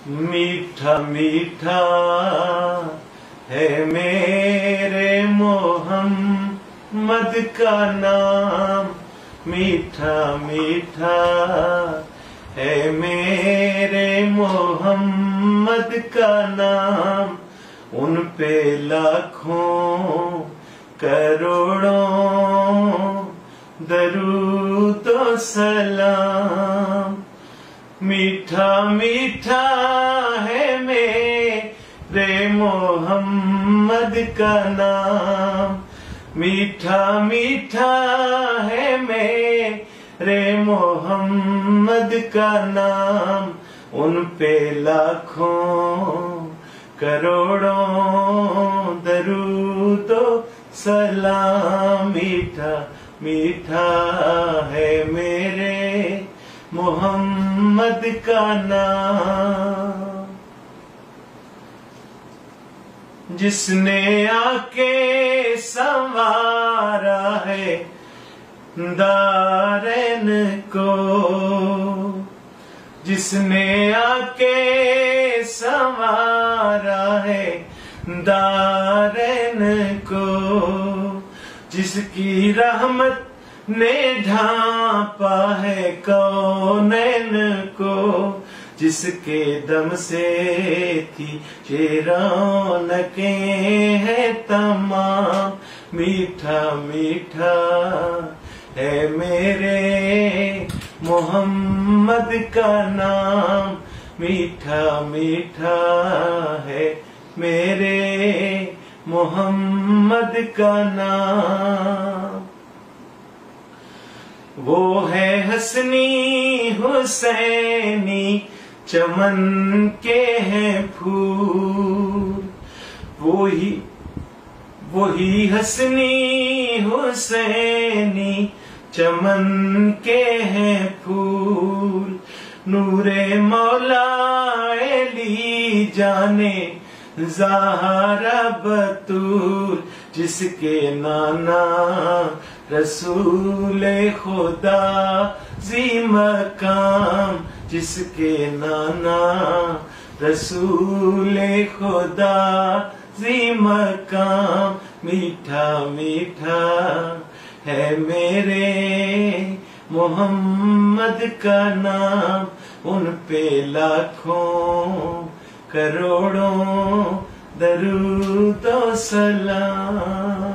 मीठा मीठा है मेरे मोहम्मद का नाम, मीठा मीठा है मेरे मोहम्मद का नाम। उन पे लाखों करोड़ों दरूद व सलाम। मीठा मीठा है मेरे मोहम्मद का नाम, मीठा मीठा है मेरे मोहम्मद का नाम। उन पे लाखों करोड़ों दरूद व सलाम। मीठा मीठा है मेरे मोहम्मद का नाम। जिसने आके संवारा है दारैन को, जिसने आके संवारा है दारैन को, जिसकी रहमत ने ढांपा है कौनैन को, जिसके दम से थी ये रौनकें हैं तमाम। मीठा मीठा है मेरे मोहम्मद का नाम, मीठा मीठा है मेरे मोहम्मद का नाम। वो है हसनी हुसैनी चमन के हैं फूल, वही हसनी हुसैनी चमन के हैं फूल। नूरे मौला अली जाने ज़हरा बतूल, जिसके नाना रसूल खुदा जी मकाम, जिसके नाना रसूल खुदा जी मकाम। मीठा मीठा है मेरे मोहम्मद का नाम। उन पे लाखों करोड़ों दरूद व सलाम।